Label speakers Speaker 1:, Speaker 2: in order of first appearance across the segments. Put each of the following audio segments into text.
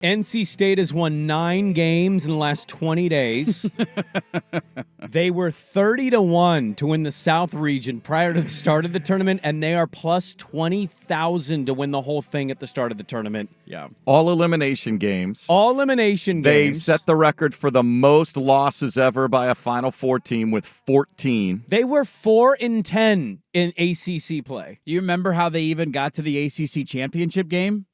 Speaker 1: NC State has won 9 games in the last 20 days. They were 30-1 to win the South region prior to the start of the tournament, and they are plus 20,000 to win the whole thing at the start of the tournament.
Speaker 2: Yeah.
Speaker 3: All elimination games.
Speaker 1: They
Speaker 3: set the record for the most losses ever by a Final Four team with 14.
Speaker 1: They were 4-10 in ACC play.
Speaker 2: Do you remember how they even got to the ACC championship game?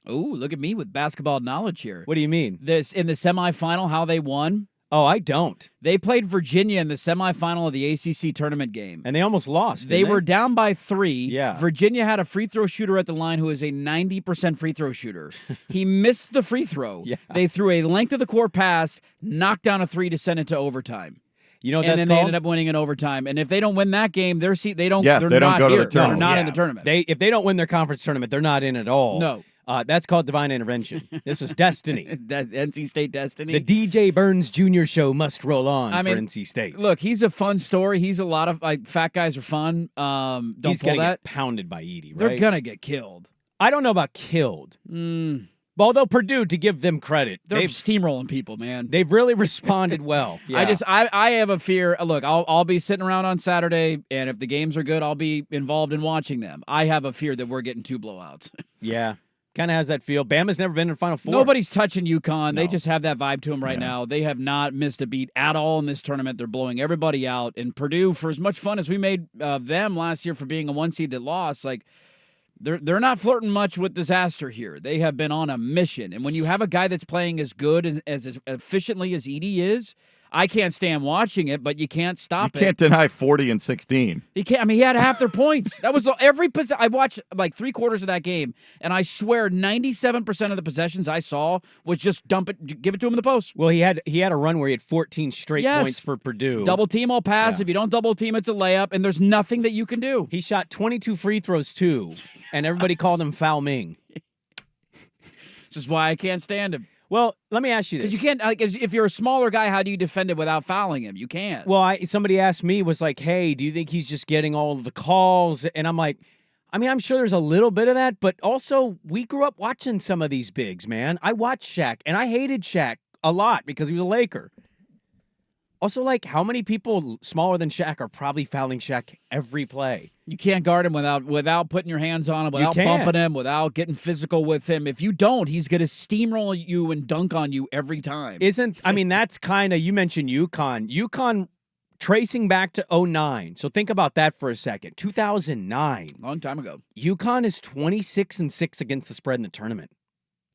Speaker 2: Ooh, look at me with basketball knowledge here.
Speaker 1: What do you mean?
Speaker 2: This in the semifinal, how they won?
Speaker 1: Oh, I don't.
Speaker 2: They played Virginia in the semifinal of the ACC tournament game.
Speaker 1: And they almost lost,
Speaker 2: They were down by 3.
Speaker 1: Yeah.
Speaker 2: Virginia had a free throw shooter at the line who is a 90% free throw shooter. He missed the free throw.
Speaker 1: Yeah.
Speaker 2: They threw a length of the court pass, knocked down a 3 to send it to overtime.
Speaker 1: You know what
Speaker 2: and
Speaker 1: that's
Speaker 2: then
Speaker 1: called?
Speaker 2: they ended up winning in overtime. And if they don't win that game, they're
Speaker 3: they don't
Speaker 2: not
Speaker 3: go to
Speaker 2: here.
Speaker 3: the tournament.
Speaker 2: They're not in the tournament.
Speaker 1: If they don't win their conference tournament, they're not in at all.
Speaker 2: No.
Speaker 1: That's called divine intervention. This is destiny.
Speaker 2: That NC State destiny.
Speaker 1: The DJ Burns Jr. show must roll on
Speaker 2: I mean,
Speaker 1: for NC State.
Speaker 2: Look, he's a fun story. He's a lot of fat guys are fun. Don't
Speaker 1: He's
Speaker 2: pull
Speaker 1: gonna
Speaker 2: that.
Speaker 1: get pounded by Edie, right?
Speaker 2: They're gonna get killed.
Speaker 1: I don't know about killed. Although Purdue, to give them credit,
Speaker 2: They're
Speaker 1: they've
Speaker 2: steamrolling people, man.
Speaker 1: They've really responded well. Yeah.
Speaker 2: I have a fear. Look, I'll be sitting around on Saturday, and if the games are good, I'll be involved in watching them. I have a fear that we're getting 2 blowouts.
Speaker 1: Yeah. Kind of has that feel. Bama's never been in Final Four.
Speaker 2: Nobody's touching UConn.
Speaker 1: No.
Speaker 2: They just have that vibe to them right now. They have not missed a beat at all in this tournament. They're blowing everybody out. And Purdue, for as much fun as we made them last year for being a 1 seed that lost, like they're not flirting much with disaster here. They have been on a mission. And when you have a guy that's playing as good and as efficiently as Edie is, I can't stand watching it, but you can't stop it.
Speaker 3: You can't deny 40 and 16.
Speaker 2: He can't. I mean, he had half their points. That was every possession. I watched like 3/4 of that game, and I swear 97% of the possessions I saw was just dump it, give it to him in the post.
Speaker 1: Well, he had a run where he had 14 straight
Speaker 2: Yes.
Speaker 1: points for Purdue.
Speaker 2: Double team, I'll pass.
Speaker 1: Yeah.
Speaker 2: If you don't double team, it's a layup, and there's nothing that you can do.
Speaker 1: He shot 22 free throws too, and everybody called him Foul Ming.
Speaker 2: This is why I can't stand him.
Speaker 1: Well, let me ask you this.
Speaker 2: Because you can't, like, if you're a smaller guy, how do you defend it without fouling him? You can't.
Speaker 1: Well, somebody asked me, was like, hey, do you think he's just getting all of the calls? And I'm like, I mean, I'm sure there's a little bit of that, but also we grew up watching some of these bigs, man. I watched Shaq, and I hated Shaq a lot because he was a Laker. Also, like, how many people smaller than Shaq are probably fouling Shaq every play?
Speaker 2: You can't guard him without putting your hands on him, without bumping him, without getting physical with him. If you don't, he's going to steamroll you and dunk on you every time.
Speaker 1: That's kind of, you mentioned UConn. UConn tracing back to 2009. So think about that for a second. 2009.
Speaker 2: Long time ago.
Speaker 1: UConn is 26-6 against the spread in the tournament.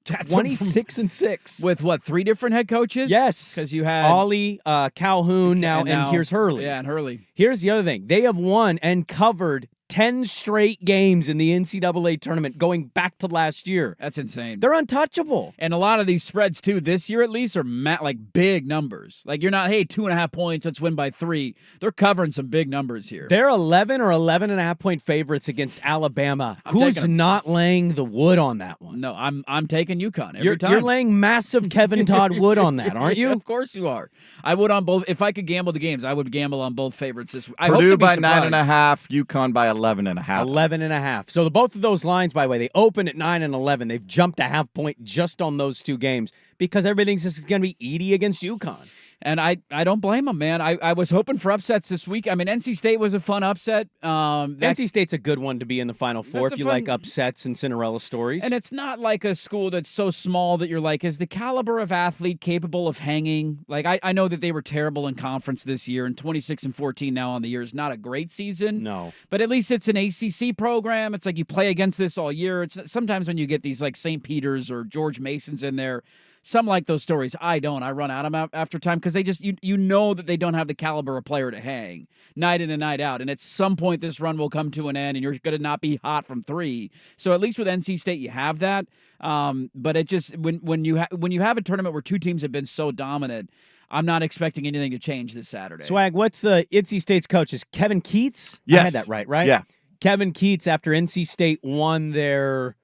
Speaker 1: 26-6
Speaker 2: with what, 3 different head coaches?
Speaker 1: Yes,
Speaker 2: because you had
Speaker 1: Ollie, Calhoun now, and here's Hurley.
Speaker 2: Yeah, and Hurley.
Speaker 1: Here's the other thing: they have won and covered 10 straight games in the NCAA tournament going back to last year.
Speaker 2: That's insane.
Speaker 1: They're untouchable.
Speaker 2: And a lot of these spreads, too, this year at least, are like big numbers. Like, you're not, hey, 2.5 points, let's win by 3. They're covering some big numbers here.
Speaker 1: They're 11 or 11.5 point favorites against Alabama, who's not laying the wood on that one.
Speaker 2: No, I'm taking UConn every time.
Speaker 1: You're laying massive Kevin Todd wood on that, aren't you?
Speaker 2: Of course you are. I would on both. If I could gamble the games, I would gamble on both favorites this week. I
Speaker 3: Purdue
Speaker 2: hope to be
Speaker 3: by
Speaker 2: surprised.
Speaker 3: 9.5, UConn by 11.5.
Speaker 1: 11.5. So both of those lines, by the way, they opened at 9 and 11. They've jumped a half point just on those 2 games because everything's just going to be Edie against UConn.
Speaker 2: And I don't blame them, man. I was hoping for upsets this week. I mean, NC State was a fun upset.
Speaker 1: NC State's a good one to be in the Final Four if you like upsets and Cinderella stories.
Speaker 2: And it's not like a school that's so small that you're like, is the caliber of athlete capable of hanging? Like, I know that they were terrible in conference this year, and 26-14 now on the year is not a great season.
Speaker 1: No.
Speaker 2: But at least it's an ACC program. It's like you play against this all year. It's sometimes when you get these like St. Peter's or George Masons in there, some like those stories. I don't. I run out of them after time because they just, you know that they don't have the caliber of player to hang night in and night out. And at some point, this run will come to an end and you're going to not be hot from 3. So at least with NC State, you have that. But it just, when you have a tournament where 2 teams have been so dominant, I'm not expecting anything to change this Saturday.
Speaker 1: Swag, what's the NC State's coach? Is Kevin Keats?
Speaker 3: Yes.
Speaker 1: I had that right?
Speaker 3: Yeah.
Speaker 1: Kevin Keats, after NC State won their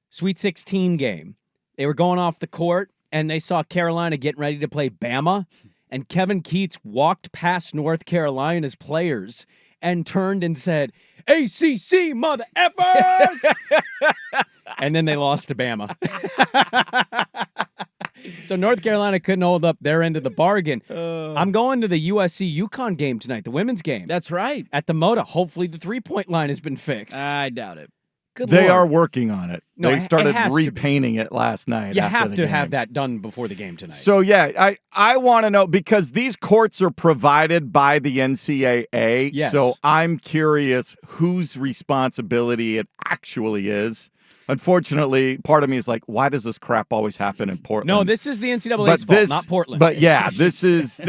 Speaker 1: Sweet 16 game, they were going off the court, and they saw Carolina getting ready to play Bama, and Kevin Keats walked past North Carolina's players and turned and said, ACC, mother effers! And then they lost to Bama. So North Carolina couldn't hold up their end of the bargain. I'm going to the USC-UConn game tonight, the women's game.
Speaker 2: That's right.
Speaker 1: At the Moda. Hopefully the three-point line has been fixed.
Speaker 2: I doubt it.
Speaker 1: Good
Speaker 3: They
Speaker 1: Lord.
Speaker 3: are working on it.
Speaker 1: No,
Speaker 3: They
Speaker 1: it
Speaker 3: started
Speaker 1: has to be.
Speaker 3: repainting it last night.
Speaker 1: You
Speaker 3: after
Speaker 1: have
Speaker 3: the
Speaker 1: to
Speaker 3: game.
Speaker 1: have that done before the game tonight.
Speaker 3: So, yeah, I want to know, because these courts are provided by the NCAA.
Speaker 1: Yes.
Speaker 3: So I'm curious whose responsibility it actually is. Unfortunately, part of me is like, why does this crap always happen in Portland?
Speaker 1: No, this is the NCAA's fault, not Portland.
Speaker 3: But yeah, this is the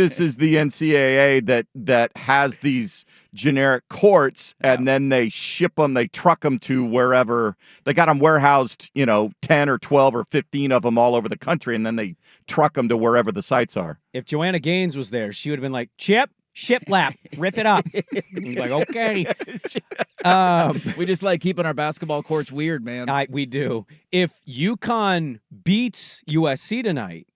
Speaker 3: NCAA that has these generic courts, and then they ship them, they truck them to wherever. They got them warehoused, 10 or 12 or 15 of them all over the country, and then they truck them to wherever the sites are.
Speaker 1: If Joanna Gaines was there, she would have been like, Chip, shiplap, rip it up. I'm like, okay.
Speaker 2: We just like keeping our basketball courts weird, man.
Speaker 1: We do. If UConn beats USC tonight,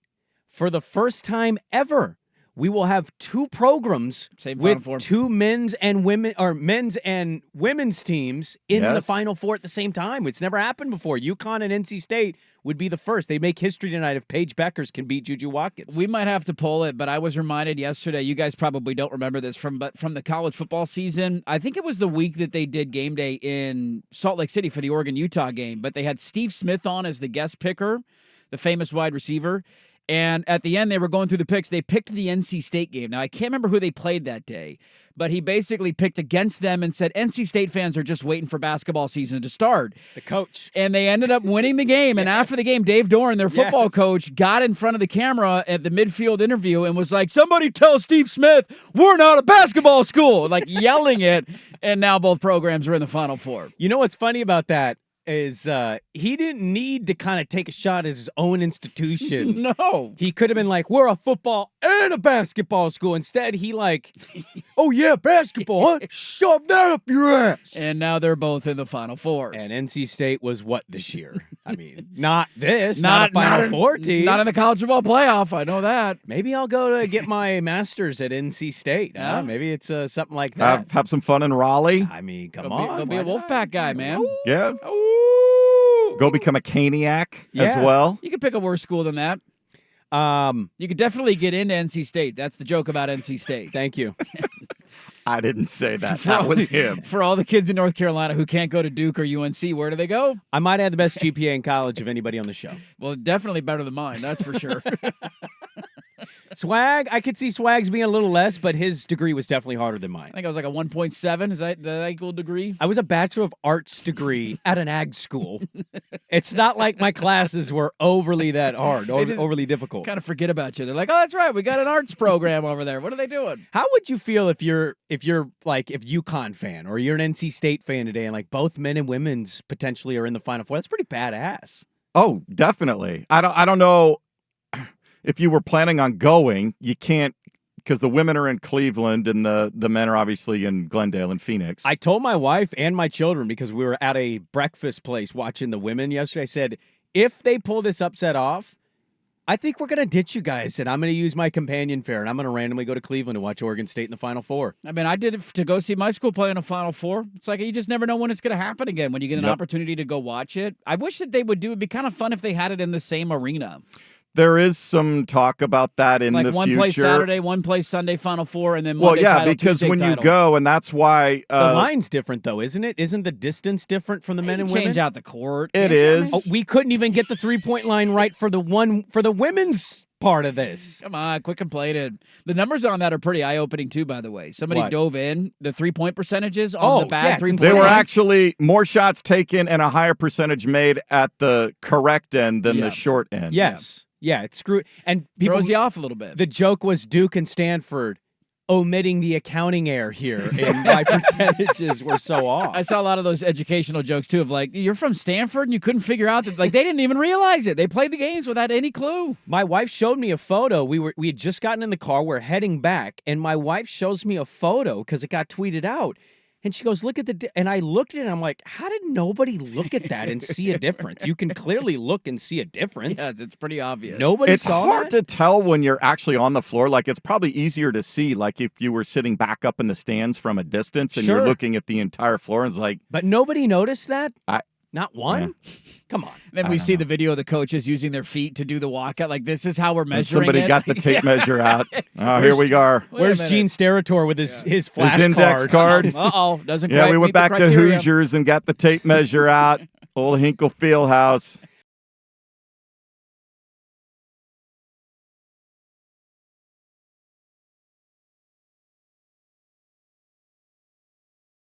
Speaker 1: for the first time ever, we will have two programs
Speaker 2: Same Final
Speaker 1: with
Speaker 2: Four.
Speaker 1: two men's and women's teams in the
Speaker 3: Yes.
Speaker 1: Final Four at the same time. It's never happened before. UConn and NC State would be the first. They make history tonight if Paige Beckers can beat Juju Watkins.
Speaker 2: We might have to pull it, but I was reminded yesterday, you guys probably don't remember this, from the college football season. I think it was the week that they did game day in Salt Lake City for the Oregon-Utah game, but they had Steve Smith on as the guest picker, the famous wide receiver. And at the end, they were going through the picks. They picked the NC State game. Now, I can't remember who they played that day, but he basically picked against them and said, NC State fans are just waiting for basketball season to start.
Speaker 1: The coach.
Speaker 2: And they ended up winning the game. And after the game, Dave Doran, their football
Speaker 1: Yes.
Speaker 2: coach, got in front of the camera at the midfield interview and was like, somebody tell Steve Smith, we're not a basketball school, like yelling it. And now both programs are in the Final Four.
Speaker 1: You know what's funny about that is he didn't need to kind of take a shot at his own institution.
Speaker 2: No.
Speaker 1: He could have been like, we're a football and a basketball school. Instead, he oh, yeah, basketball, huh? Shove that up your ass.
Speaker 2: And now they're both in the Final Four.
Speaker 1: And NC State was what this year? I mean, not this, not a Final Four team.
Speaker 2: Not in the college football playoff. I know that.
Speaker 1: Maybe I'll go to get my master's at NC State.
Speaker 2: Yeah.
Speaker 1: Maybe it's something like that.
Speaker 3: Have some fun in Raleigh.
Speaker 1: I mean, come
Speaker 2: Go
Speaker 1: on.
Speaker 2: be a
Speaker 1: why not?
Speaker 2: Wolfpack guy, man.
Speaker 3: Yeah.
Speaker 1: Ooh.
Speaker 3: Go become a Caniac as
Speaker 1: Yeah.
Speaker 3: well.
Speaker 2: You could pick a worse school than that. You could definitely get into NC State. That's the joke about NC State.
Speaker 1: Thank you.
Speaker 3: I didn't say that. That was him.
Speaker 2: For all the kids in North Carolina who can't go to Duke or UNC, where do they go?
Speaker 1: I might have the best GPA in college of anybody on the show.
Speaker 2: Well, definitely better than mine, that's for sure.
Speaker 1: Swag, I could see Swag's being a little less, but his degree was definitely harder than mine.
Speaker 2: I think I was like a 1.7. Is that equal degree?
Speaker 1: I was a Bachelor of Arts degree at an ag school. It's not like my classes were overly that hard or
Speaker 2: They just
Speaker 1: overly difficult.
Speaker 2: Kind of forget about you. They're like, oh, that's right. We got an arts program over there. What are they doing?
Speaker 1: How would you feel if you're UConn fan or you're an NC State fan today and like both men and women's potentially are in the Final Four? That's pretty badass.
Speaker 3: Oh, definitely. I don't know if you were planning on going. You can't, because the women are in Cleveland and the men are obviously in Glendale and Phoenix.
Speaker 1: I told my wife and my children, because we were at a breakfast place watching the women yesterday, I said, if they pull this upset off, I think we're going to ditch you guys, and I'm going to use my companion fare, and I'm going to randomly go to Cleveland and watch Oregon State in the Final Four.
Speaker 2: I mean, I did it to go see my school play in a Final Four. It's like you just never know when it's going to happen again, when you get an opportunity to go watch it. I wish that they would do it. It'd be kind of fun if they had it in the same arena.
Speaker 3: There is some talk about that in
Speaker 2: Like
Speaker 3: the
Speaker 2: one
Speaker 3: future.
Speaker 2: plays Saturday, one plays Sunday Final Four, and then
Speaker 3: Well,
Speaker 2: Monday
Speaker 3: yeah,
Speaker 2: title,
Speaker 3: because
Speaker 2: Tuesday
Speaker 3: when you
Speaker 2: title.
Speaker 3: go, and that's why
Speaker 1: The line's different, though, isn't it? Isn't the distance different from the men and women?
Speaker 2: Change out the court.
Speaker 3: It
Speaker 2: Can't you? I
Speaker 3: is.
Speaker 2: mean,
Speaker 1: Oh, we couldn't even get the three-point line right for the women's part of this.
Speaker 2: Come on, quit complaining. The numbers on that are pretty eye-opening too, by the way. Somebody
Speaker 1: What?
Speaker 2: dove in the three-point percentages on the
Speaker 1: yeah,
Speaker 2: bad
Speaker 1: it's
Speaker 2: three-point.
Speaker 3: They were
Speaker 1: insane.
Speaker 3: actually more shots taken and a higher percentage made at the correct end than
Speaker 2: Yeah.
Speaker 3: the short end.
Speaker 1: Yes. Yeah, it's screwed. And people,
Speaker 2: Throws you off a little bit.
Speaker 1: the joke was Duke and Stanford omitting the accounting error here, and my percentages were so off.
Speaker 2: I saw a lot of those educational jokes too of like, you're from Stanford and you couldn't figure out that, like, they didn't even realize it. They played the games without any clue.
Speaker 1: My wife showed me a photo. We had just gotten in the car. We're heading back, and my wife shows me a photo because it got tweeted out. And she goes, look at and I looked at it, and I'm like, how did nobody look at that and see a difference? You can clearly look and see a difference.
Speaker 2: Yes, it's pretty obvious.
Speaker 1: Nobody
Speaker 3: It's
Speaker 1: saw
Speaker 3: hard
Speaker 1: that?
Speaker 3: to tell when you're actually on the floor. Like, it's probably easier to see, like, if you were sitting back up in the stands from a distance and
Speaker 1: Sure.
Speaker 3: you're looking at the entire floor and it's like,
Speaker 1: But nobody noticed that? Not one? Come on.
Speaker 2: Then we see the video of the coaches using their feet to do the walkout. Like, this is how we're
Speaker 3: And
Speaker 2: measuring
Speaker 3: somebody
Speaker 2: it.
Speaker 3: got the tape measure out. Oh, here we are.
Speaker 2: Wait a
Speaker 1: Where's
Speaker 2: minute.
Speaker 1: Gene Steratore with his flash
Speaker 3: His index card.
Speaker 2: Doesn't
Speaker 3: Yeah,
Speaker 2: quite
Speaker 3: we
Speaker 2: meet
Speaker 3: went
Speaker 2: the
Speaker 3: back to
Speaker 2: criteria.
Speaker 3: Hoosiers and got the tape measure out. Old Hinkle Fieldhouse.